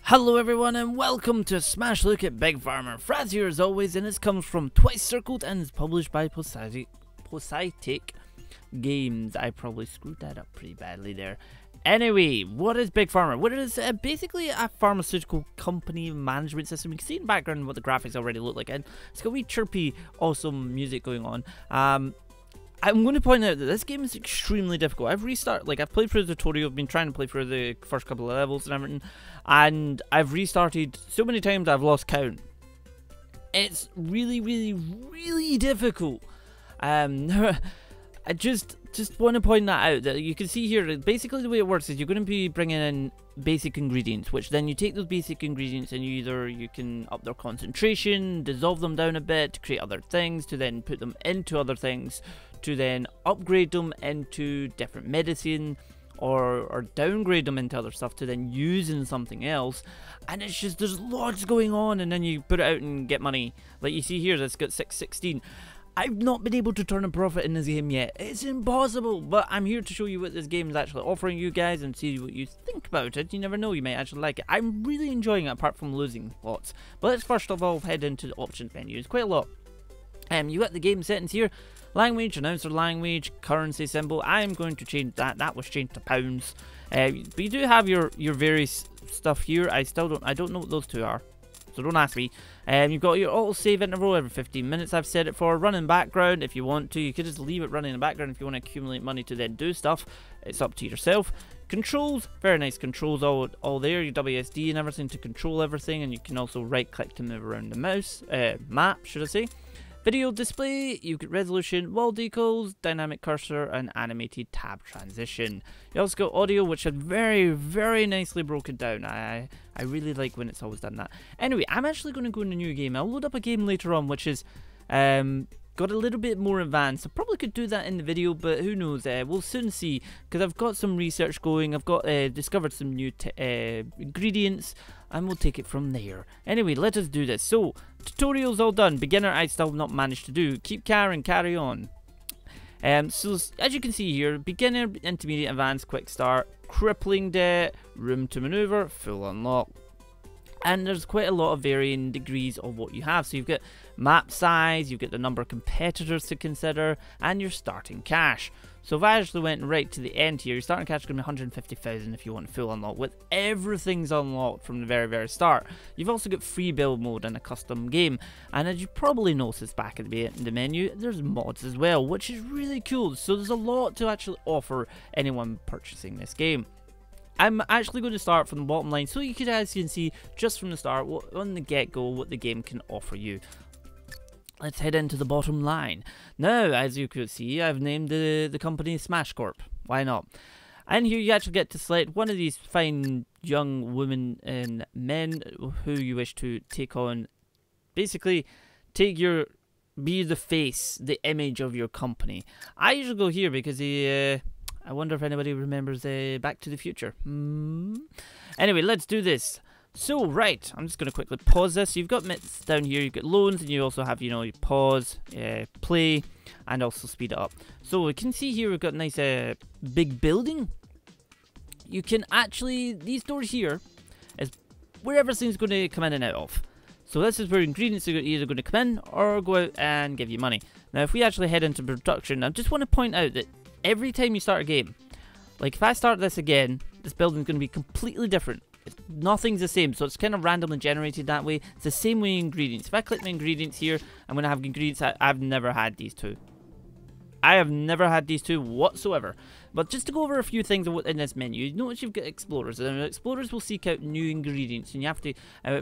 Hello everyone and welcome to Smash Look at Big Pharma. Frazzz here as always, and this comes from Twice Circled and is published by Posaitic Games. I probably screwed that up pretty badly there. Anyway, what is Big Pharma? What it is basically a pharmaceutical company management system. You can see in the background what the graphics already look like, and it's got wee chirpy awesome music going on. I'm going to point out that this game is extremely difficult. I've played through the tutorial, I've been trying to play through the first couple of levels and everything, and I've restarted so many times I've lost count. It's really difficult. I just want to point that out, that you can see here, basically the way it works is you're going to be bringing in basic ingredients, which then you take those basic ingredients and you can up their concentration, dissolve them down a bit to create other things, to then put them into other things, to then upgrade them into different medicine, or downgrade them into other stuff to then use in something else. And it's just, there's lots going on, and then you put it out and get money. Like you see here, that's got 616. I've not been able to turn a profit in this game yet. It's impossible, but I'm here to show you what this game is actually offering you guys and see what you think about it. You never know, you might actually like it. I'm really enjoying it apart from losing lots. But let's first of all head into the options menu. It's quite a lot. You got the game settings here. Language, announcer language, currency symbol. I'm going to change that. That was changed to pounds. But you do have your various stuff here. I don't know what those two are, so don't ask me. You've got your auto save interval every 15 minutes. I've set it for. Run in background if you want to. You could just leave it running in the background if you want to accumulate money to then do stuff. It's up to yourself. Controls, very nice controls all there. Your WSD and everything to control everything, and you can also right click to move around the mouse map, should I say. Video display, you get resolution, wall decals, dynamic cursor, and animated tab transition. You also got audio, which is very nicely broken down. I really like when it's always done that. Anyway, I'm actually going to go in a new game. I'll load up a game later on, which is got a little bit more advanced. I probably could do that in the video, but who knows? We'll soon see, because I've got some research going. I've got discovered some new ingredients, and we'll take it from there. Anyway, let us do this. So, tutorial's all done. Beginner, I still have not managed to do. Keep carry on. So, as you can see here, beginner, intermediate, advanced, quick start, crippling debt, room to maneuver, full unlock. And there's quite a lot of varying degrees of what you have. So you've got map size, you've got the number of competitors to consider, and your starting cash. So if I actually went right to the end here, your starting cash is going to be 150,000 if you want full unlock, with everything's unlocked from the very start. You've also got free build mode and a custom game. And as you probably noticed back at the menu, there's mods as well, which is really cool. So there's a lot to actually offer anyone purchasing this game. I'm actually going to start from the bottom line, so you guys can see just from the start, on the get-go, what the game can offer you. Let's head into the bottom line. Now, as you could see, I've named the company Smash Corp. Why not? And here you actually get to select one of these fine young women and men who you wish to take on. Basically, be the face, the image of your company. I usually go here because I wonder if anybody remembers Back to the Future. Anyway, let's do this. So, right, I'm just going to quickly pause this. You've got mitts down here, you've got loans, and you also have, you know, your pause, play, and also speed it up. So, we can see here we've got a nice big building. You can actually, these doors here is where everything's going to come in and out of. So this is where ingredients are either going to come in or go out and give you money. Now, if we actually head into production, I just want to point out that every time you start a game, like if I start this again, this building's going to be completely different. Nothing's the same, so it's kind of randomly generated that way. It's the same way ingredients. If I click my ingredients here, I'm going to have ingredients. I've never had these two. I have never had these two whatsoever. But just to go over a few things in this menu, you notice you've got explorers, and explorers will seek out new ingredients, and you have to,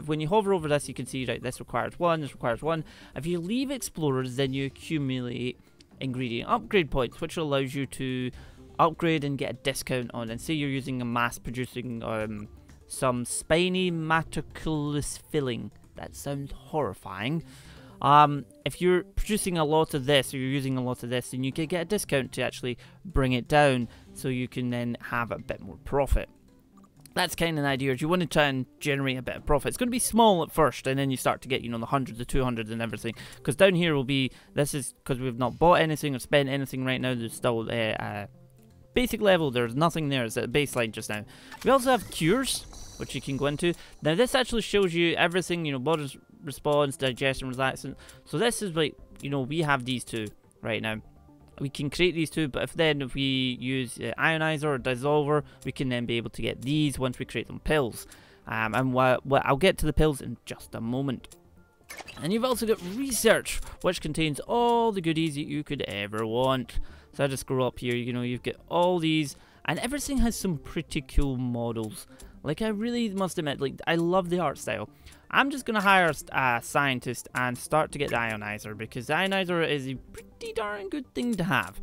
when you hover over this, you can see, right, this requires one, this requires one. If you leave explorers, then you accumulate ingredient upgrade points, which allows you to upgrade and get a discount on, and say you're using a mass producing some spiny matriculous filling. That sounds horrifying. If you're producing a lot of this, or you're using a lot of this, then you can get a discount to actually bring it down, so you can then have a bit more profit. That's kind of an idea. If you want to try and generate a bit of profit, it's going to be small at first, and then you start to get, you know, the hundreds, the 200s and everything. Because down here will be, this is because we've not bought anything or spent anything right now. There's still basic level. There's nothing there. It's at a baseline just now. We also have cures. which you can go into. Now this actually shows you everything, you know, body response, digestion, relaxant. So this is like, you know, we have these two right now. We can create these two, but if we use ionizer or dissolver, we can then be able to get these once we create them pills. And I'll get to the pills in just a moment. And you've also got research, which contains all the goodies that you could ever want. So I just scroll up here, you know, you've got all these, and everything has some pretty cool models. Like, I really must admit, like, I love the art style. I'm just going to hire a scientist and start to get the ionizer, because the ionizer is a pretty darn good thing to have.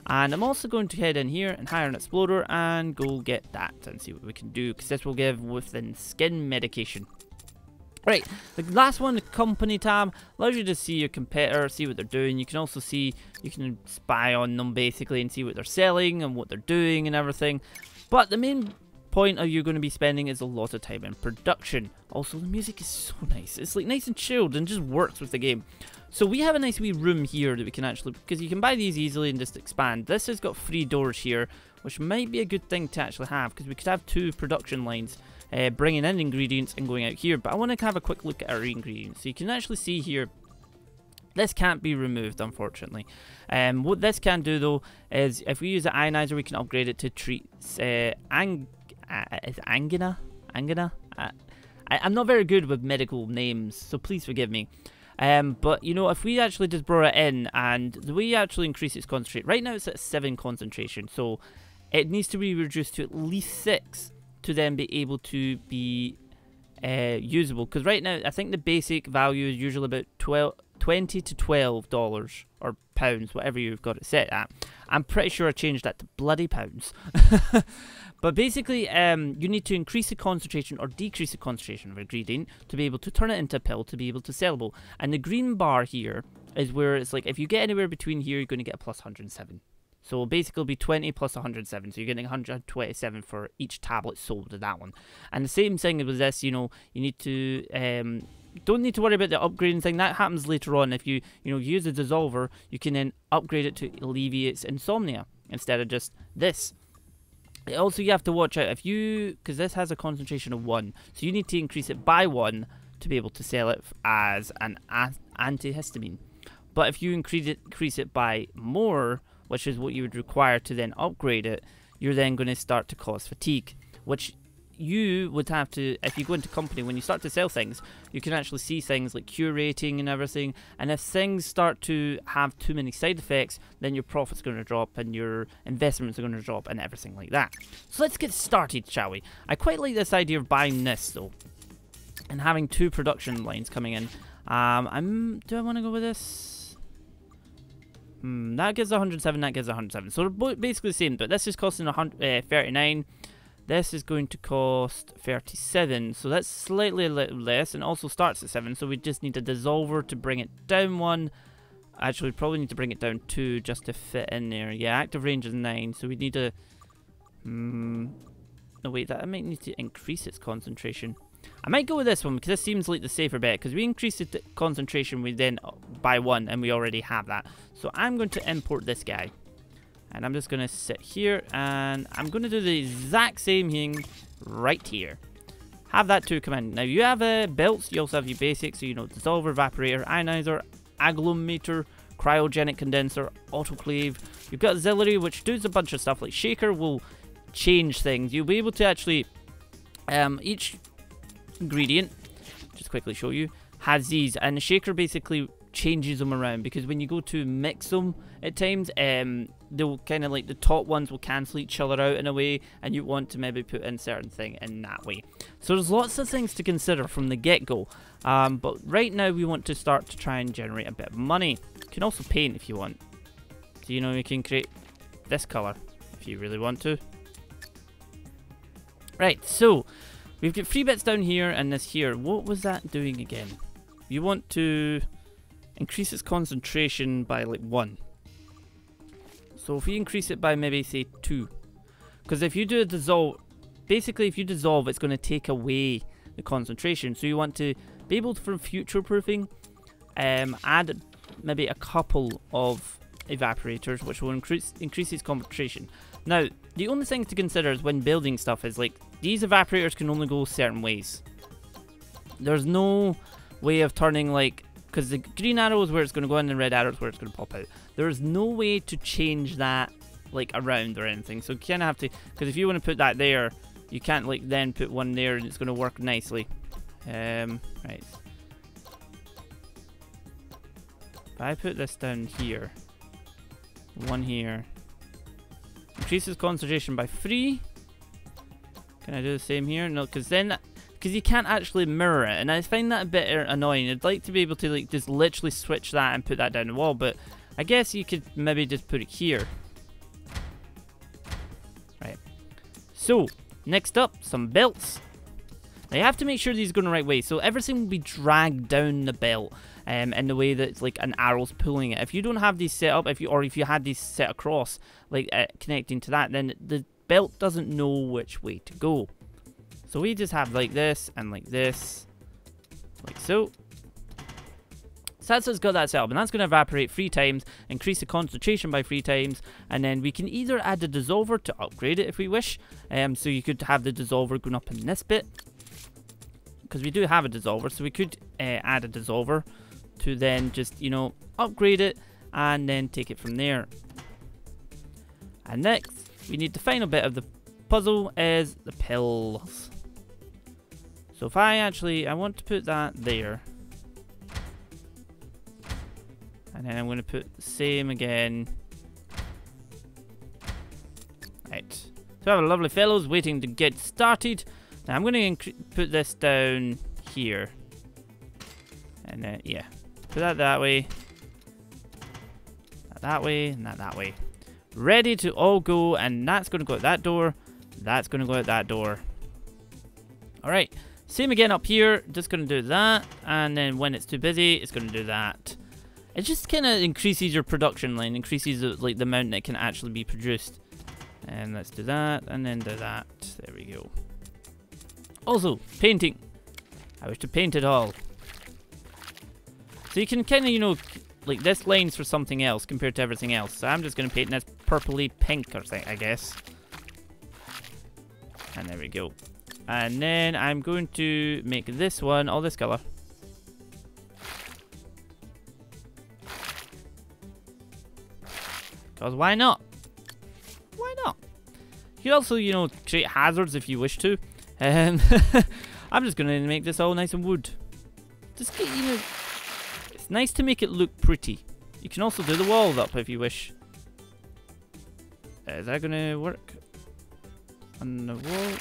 And I'm also going to head in here and hire an explorer and go get that and see what we can do, because this will give within skin medication. Right, the last one, the company tab, allows you to see your competitor, see what they're doing. You can also see, you can spy on them basically and see what they're selling and what they're doing and everything. But the main point of you're going to be spending is a lot of time in production. Also, the music is so nice. It's like nice and chilled and just works with the game. So we have a nice wee room here that we can actually, because you can buy these easily and just expand. This has got 3 doors here, which might be a good thing to actually have, because we could have 2 production lines. Bringing in ingredients and going out here, but I want to have a quick look at our ingredients. So you can actually see here, this can't be removed, unfortunately. What this can do though is if we use the ionizer, we can upgrade it to treat angina. I'm not very good with medical names, so please forgive me. But you know, if we actually just brought it in and the way you actually increase its concentration, right now it's at 7 concentration, so it needs to be reduced to at least 6 to then be able to be usable, because right now I think the basic value is usually about $20 to $12 or pounds, whatever you've got it set at. I'm pretty sure I changed that to bloody pounds. But basically, you need to increase the concentration or decrease the concentration of a ingredient to be able to turn it into a pill to be able to sellable. And the green bar here is where it's like if you get anywhere between here, you're going to get a plus 107. So basically it'll be 20 plus 107, so you're getting 127 for each tablet sold to that one. And the same thing with this, you know, you need to, don't need to worry about the upgrading thing. That happens later on. If you use a dissolver, you can then upgrade it to alleviate insomnia instead of just this. Also, you have to watch out if you, because this has a concentration of 1, so you need to increase it by 1 to be able to sell it as an antihistamine. But if you increase it by more, which is what you would require to then upgrade it, you're then going to start to cause fatigue, which you would have to, if you go into company, when you start to sell things, you can actually see things like curating and everything, and if things start to have too many side effects, then your profit's going to drop and your investments are going to drop and everything like that. So let's get started, shall we? I quite like this idea of buying this though, and having 2 production lines coming in. Do I want to go with this? That gives 107, that gives 107. So they're basically the same, but this is costing 39. This is going to cost 37, so that's slightly a little less, and also starts at 7, so we just need a dissolver to bring it down 1. Actually, we probably need to bring it down 2 just to fit in there. Yeah, active range is 9, so we need a... no, wait, that I might need to increase its concentration. I might go with this one because this seems like the safer bet, because we increase the concentration we then by 1 and we already have that. So I'm going to import this guy, and I'm just going to sit here and I'm going to do the exact same thing right here. Have that 2 come in. Now you have belts, you also have your basics, so you know, dissolver, evaporator, ionizer, agglometer, cryogenic condenser, autoclave. You've got auxiliary, which does a bunch of stuff, like shaker will change things. You'll be able to actually each ingredient, just quickly show you, has these, and the shaker basically changes them around, because when you go to mix them at times, they'll kind of like the top ones will cancel each other out in a way, and you want to maybe put in certain thing in that way. So there's lots of things to consider from the get-go, but right now we want to start to try and generate a bit of money. You can also paint if you want, so you know, you can create this color if you really want to. Right, so we've got 3 bits down here and this here. What was that doing again? You want to increase its concentration by like 1. So if we increase it by maybe say 2, because if you do a dissolve, basically if you dissolve, it's going to take away the concentration. So you want to be able to, for future proofing, add maybe a couple of evaporators, which will increase its concentration. Now, the only thing to consider is when building stuff is, like, these evaporators can only go certain ways. There's no way of turning, like, because the green arrow is where it's going to go in and red arrow is where it's going to pop out. There's no way to change that, like, around or anything. So you kind of have to, because if you want to put that there, you can't, like, then put one there and it's going to work nicely. Right. If I put this down here, one here, increases concentration by 3. Can I do the same here? No, because you can't actually mirror it, and I find that a bit annoying. I'd like to be able to, like, just literally switch that and put that down the wall, but I guess you could maybe just put it here. Right. So, next up, some belts. Now you have to make sure these go in the right way, so everything will be dragged down the belt in the way that it's like an arrow's pulling it. If you don't have these set up, if you had these set across, like connecting to that, then the belt doesn't know which way to go. So we just have like this and like this, like so. So that's what's got that set up, and that's going to evaporate 3 times, increase the concentration by 3 times, and then we can either add the dissolver to upgrade it if we wish. So you could have the dissolver going up in this bit, because we do have a dissolver, so we could add a dissolver to then just, you know, upgrade it and then take it from there. And next, we need the final bit of the puzzle is the pills. So if I want to put that there. And then I'm going to put the same again. Right. So I have a lovely fellows waiting to get started. Now I'm going to put this down here. And then, yeah. Put that way. That way, and that way. Ready to all go, and that's going to go out that door. That's going to go out that door. Alright. Same again up here. Just going to do that. And then when it's too busy, it's going to do that. It just kind of increases your production line, increases like the amount that can actually be produced. And let's do that, and then do that. There we go. Also, painting. I wish to paint it all. So you can kind of, you know, like this line's for something else compared to everything else. So I'm just going to paint this purpley pink or something, I guess. And there we go. And then I'm going to make this one all this color. Because why not? Why not? You can also, you know, create hazards if you wish to. I'm just going to make this all nice and wood. Just get, you know, it's nice to make it look pretty. You can also do the walls up if you wish. Is that going to work? On the wall?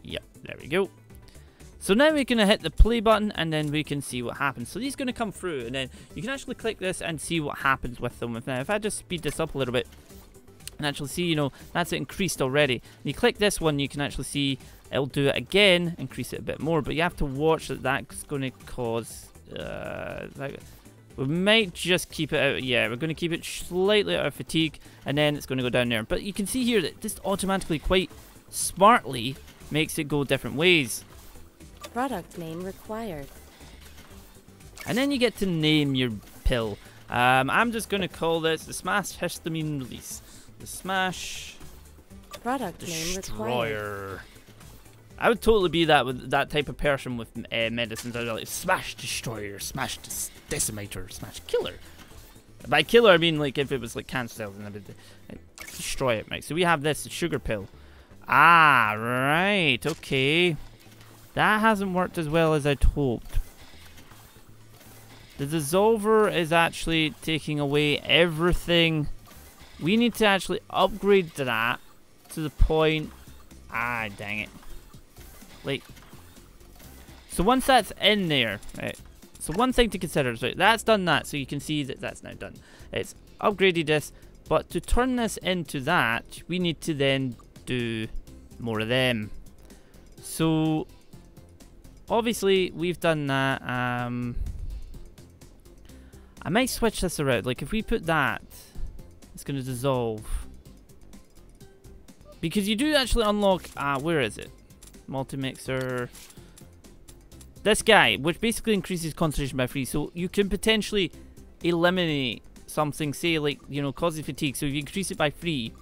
Yep, there we go. So now we're going to hit the play button and then we can see what happens. So these are going to come through and then you can actually click this and see what happens with them. Now if I just speed this up a little bit and actually see, you know, that's increased already. And you click this one, you can actually see it'll do it again, increase it a bit more. But you have to watch that that's going to cause... we might just keep it out. Yeah, we're going to keep it slightly out of fatigue and then it's going to go down there. But you can see here that this automatically quite smartly makes it go different ways. Product name required. And then you get to name your pill. I'm just going to call this the Smash Histamine Release. The Smash Product Destroyer. name required. I would totally be that type of person with medicines. I'd be like Smash Destroyer, Smash Decimator, Smash Killer. By killer, I mean like if it was like cancer cells and everything. Destroy it, right? So we have this, the sugar pill. Ah, right, okay. That hasn't worked as well as I'd hoped. The dissolver is actually taking away everything. We need to actually upgrade that to the point... Ah, dang it. Like... So once that's in there, right? So one thing to consider is, right, that's done that, so you can see that that's now done. It's upgraded this, but to turn this into that, we need to then do more of them. So... Obviously, we've done that. I might switch this around. Like, if we put that, it's going to dissolve. Because you do actually unlock... where is it? Multi-mixer. This guy, which basically increases concentration by 3. So, you can potentially eliminate something, say like, you know, causes fatigue. So if you increase it by 3,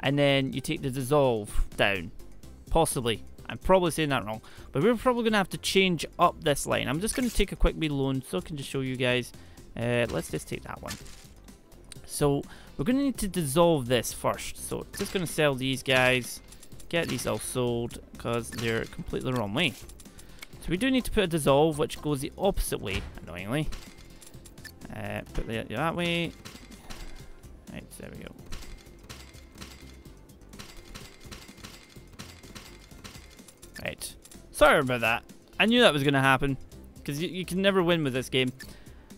and then you take the dissolve down. Possibly. I'm probably saying that wrong. But we're probably going to have to change up this line. I'm just going to take a quick wee loan so I can just show you guys. Let's just take that one. So we're going to need to dissolve this first. So just going to sell these guys. Get these all sold because they're completely the wrong way. So we do need to put a dissolve which goes the opposite way, annoyingly. Put it that way. Right, so there we go. Right. Sorry about that. I knew that was going to happen. Because you can never win with this game.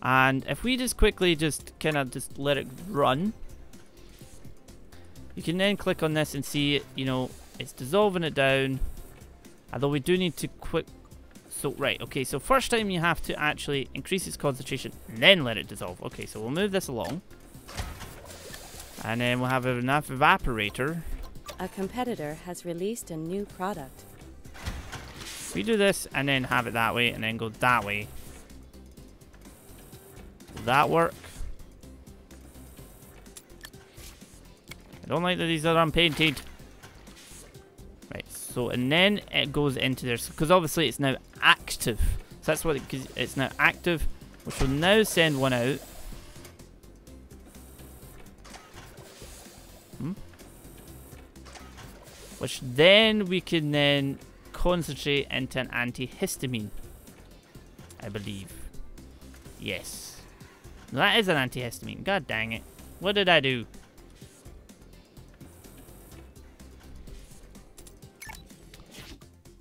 And if we just quickly just kind of just let it run. You can then click on this and see it, you know, it's dissolving it down. Although we do need to quick... So, right, okay, so first time you have to actually increase its concentration and then let it dissolve. Okay, so we'll move this along. And then we'll have enough evaporator. A competitor has released a new product. We do this and then have it that way and then go that way. Will that work? I don't like that these are unpainted. Right, so and then it goes into there because obviously it's now active. So that's what it's now active, which will now send one out. Which then we can then concentrate into an antihistamine, I believe. Yes. That is an antihistamine. God dang it. What did I do?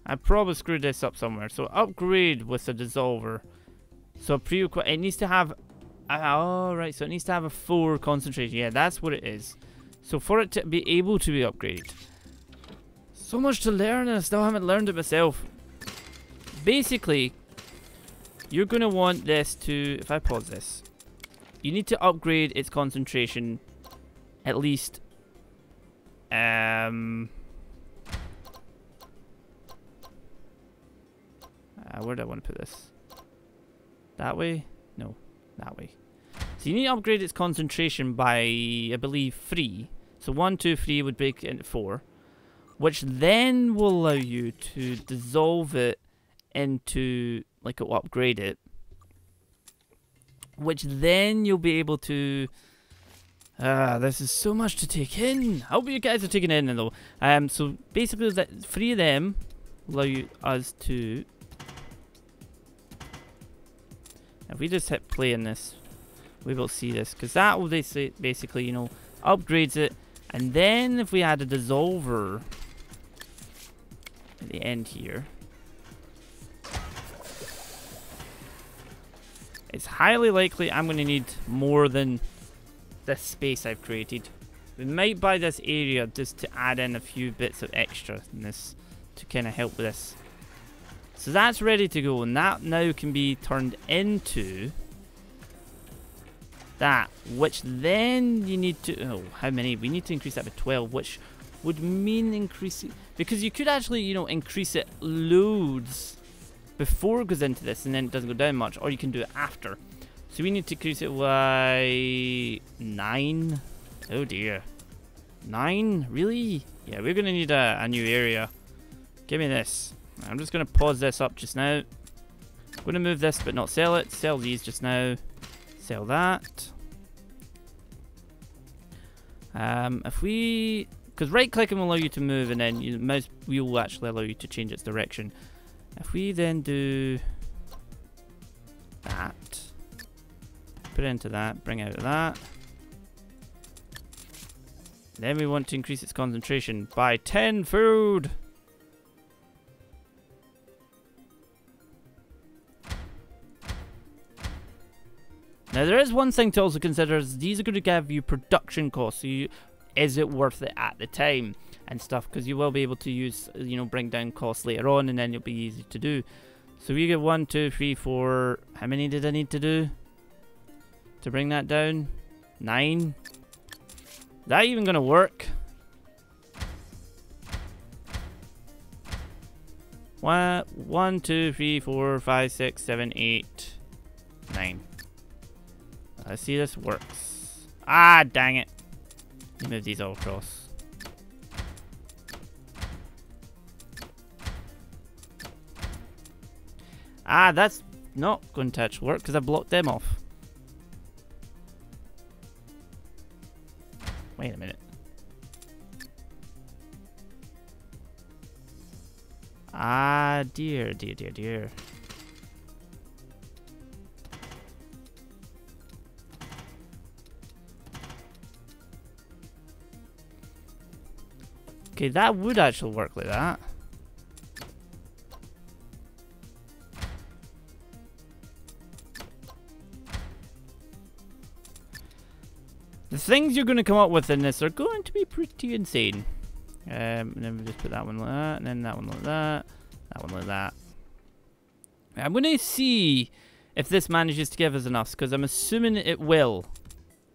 I probably screwed this up somewhere. So upgrade with a dissolver. So it needs to have... oh, right. So it needs to have a 4 concentration. Yeah, that's what it is. So for it to be able to be upgraded. So much to learn and I still haven't learned it myself. Basically, you're going to want this to... If I pause this. You need to upgrade its concentration at least... where do I want to put this? That way? No, that way. So you need to upgrade its concentration by, I believe, 3. So 1, 2, 3 would break it into 4. Which then will allow you to dissolve it into, like, it will upgrade it. Which then you'll be able to... this is so much to take in. I hope you guys are taking it in, though. So basically, 3 of them allow us to... If we just hit play in this, we will see this. Because that will basically, you know, upgrades it. And then if we add a dissolver... at the end here, it's highly likely I'm going to need more than this space I've created. We might buy this area just to add in a few bits of extra in this to kind of help with this. So that's ready to go, and that now can be turned into that, which then you need to... Oh, how many? We need to increase that by 12, which would mean increasing... Because you could actually, you know, increase it loads before it goes into this and then it doesn't go down much. Or you can do it after. So we need to increase it by 9. Oh dear. 9? Really? Yeah, we're going to need a new area. Give me this. I'm just going to pause this up just now. I'm going to move this but not sell it. Sell these just now. Sell that. If we... Because right clicking will allow you to move and then your mouse wheel will actually allow you to change its direction. If we then do that, put it into that, bring out of that. Then we want to increase its concentration by 10 food. Now there is one thing to also consider, is these are going to give you production costs. So is it worth it at the time and stuff, because you will be able to use, you know, bring down costs later on and then it'll be easy to do. So we get 1, 2, 3, 4. How many did I need to do to bring that down? 9. Is that even going to work? 1, 2, 3, 4, 5, 6, 7, 8, 9. Let's see this works. Ah, dang it. Let me move these all across. Ah, that's not going to actually work because I blocked them off. Wait a minute. Ah, dear, dear, dear, dear. Okay, that would actually work like that. The things you're going to come up with in this are going to be pretty insane. And then we just put that one like that, and then that one like that, that one like that. I'm going to see if this manages to give us enough, because I'm assuming it will.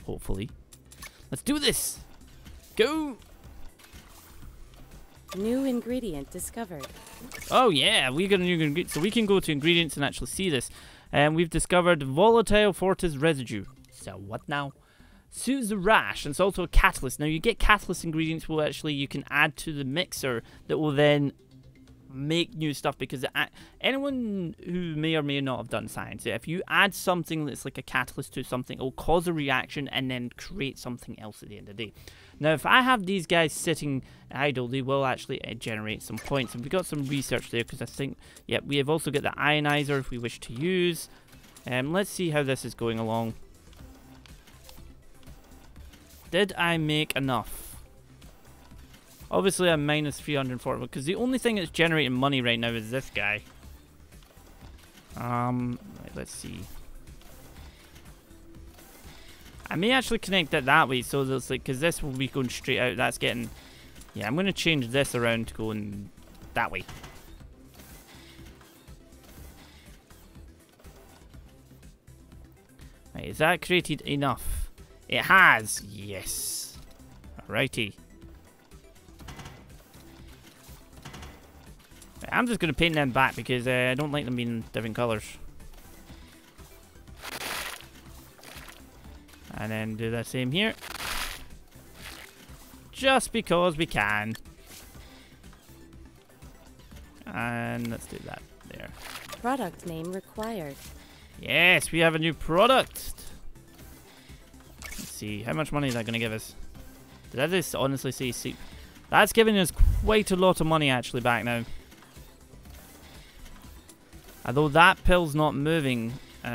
Hopefully. Let's do this! Go! New ingredient discovered. Oh yeah, we got a new ingredient, so we can go to ingredients and actually see this. And we've discovered volatile fortis residue. So what now? Soothes the rash, and it's also a catalyst. Now you get catalyst ingredients will actually you can add to the mixer that will then make new stuff, because anyone who may or may not have done science, if you add something that's like a catalyst to something, it will cause a reaction and then create something else at the end of the day. Now if I have these guys sitting idle, they will actually generate some points, and we've got some research there, because I think, yeah, we have also got the ionizer if we wish to use. Let's see how this is going along. Did I make enough? Obviously I'm minus 340, because the only thing that's generating money right now is this guy. Right, let's see. I may actually connect it that way, so that's like, because this will be going straight out. That's getting, yeah, I'm going to change this around to going that way. Right, is that created enough? It has! Yes! Alrighty. Right, I'm just going to paint them back because I don't like them being different colours. And then do the same here. Just because we can. And let's do that there. Product name required. Yes, we have a new product! Let's see, how much money is that going to give us? Did I just honestly say soup? That's giving us quite a lot of money actually back now. Although that pill's not moving. We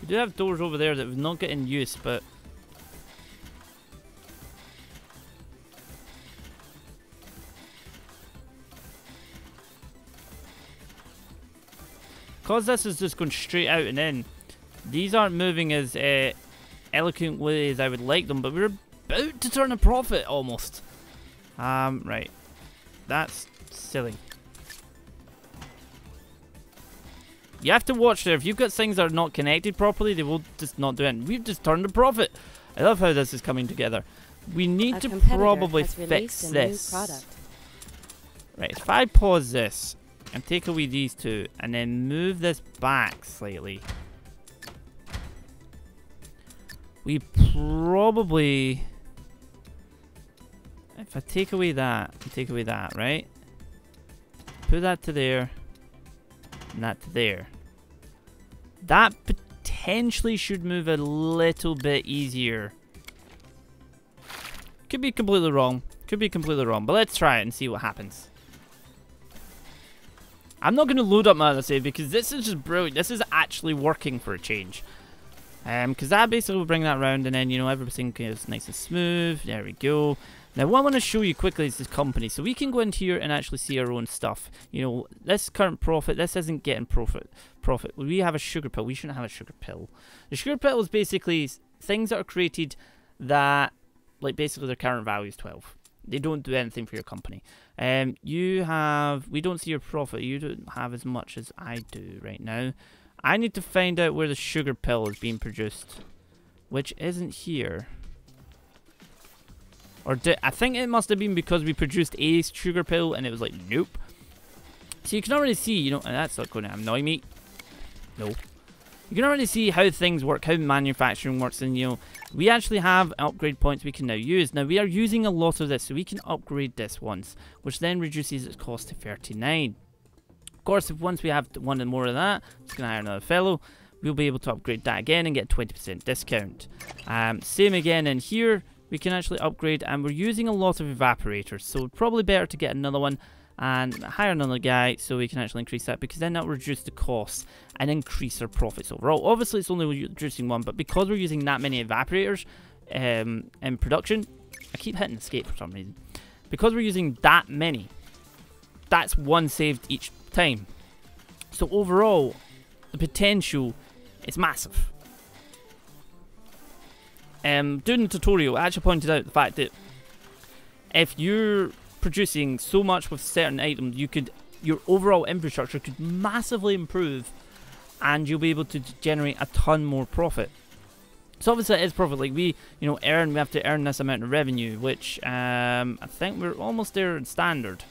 do have doors over there that we've not got in use, but... because this is just going straight out and in, these aren't moving as eloquently as I would like them, but we're about to turn a profit almost. Right. That's silly. You have to watch there. If you've got things that are not connected properly, they will just not do it. We've just turned a profit. I love how this is coming together. We need to probably fix this. Right, if I pause this and take away these two and then move this back slightly, we probably... if I take away that and take away that, right? Put that to there and that to there. That potentially should move a little bit easier. Could be completely wrong. Could be completely wrong. But let's try it and see what happens. I'm not going to load up my other save because this is just brilliant. This is actually working for a change. Because that basically will bring that round and then, you know, everything is nice and smooth. There we go. Now, what I want to show you quickly is this company. So we can go into here and actually see our own stuff. You know, this current profit, this isn't getting profit. We have a sugar pill. We shouldn't have a sugar pill. The sugar pill is basically things that are created that, like, basically their current value is 12. They don't do anything for your company. You have, we don't see your profit. You don't have as much as I do right now. I need to find out where the sugar pill is being produced, which isn't here. Or I think it must have been because we produced a sugar pill and it was like, nope. So you can already see, you know, and that's not going to annoy me. No. You can already see how things work, how manufacturing works, and you know, we actually have upgrade points we can now use. Now we are using a lot of this, so we can upgrade this once, which then reduces its cost to 39. Of course, if once we have one and more of that, just gonna hire another fellow, we'll be able to upgrade that again and get 20% discount. Same again in here, we can actually upgrade, and we're using a lot of evaporators, so probably better to get another one and hire another guy so we can actually increase that, because then that will reduce the costs and increase our profits overall. Obviously it's only reducing one, but because we're using that many evaporators in production, I keep hitting escape for some reason, because we're using that many, that's one saved each time. So overall the potential is massive. Doing the tutorial, I actually pointed out the fact that if you're producing so much with certain items, your overall infrastructure could massively improve, and you'll be able to generate a ton more profit. So obviously it is profit. Like we have to earn this amount of revenue, which I think we're almost there in standard.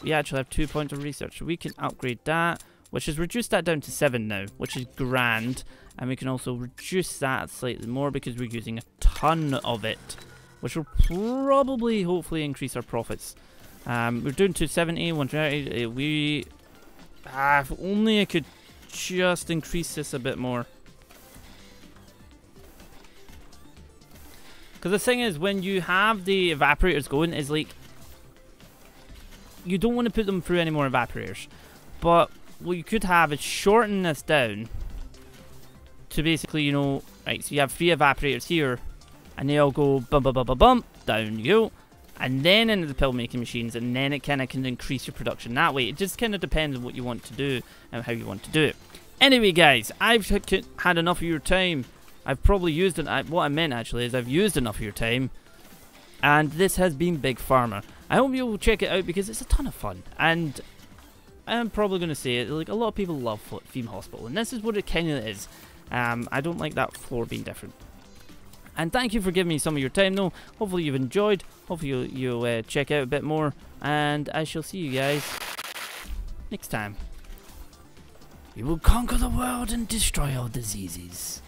We actually have 2 points of research, so we can upgrade that, which has reduced that down to 7 now, which is grand. And we can also reduce that slightly more because we're using a ton of it, which will probably, hopefully, increase our profits. We're doing 270, 130. If only I could just increase this a bit more. Because the thing is, when you have the evaporators going, is like, you don't want to put them through any more evaporators. But what you could have is shorten this down to basically, you know, right, so you have 3 evaporators here, and they all go bump, bump, bump, bump, bump, down you go, and then into the pill making machines, and then it kind of can increase your production that way. It just kind of depends on what you want to do and how you want to do it. Anyway, guys, I've had enough of your time. I've probably used it. What I meant actually is I've used enough of your time, and this has been Big Pharma. I hope you will check it out because it's a ton of fun, and I'm probably going to say it, like, a lot of people love Theme Hospital, and this is what it kind of is. I don't like that floor being different. And thank you for giving me some of your time, though. Hopefully you've enjoyed. Hopefully you'll check out a bit more, and I shall see you guys next time. We will conquer the world and destroy all diseases.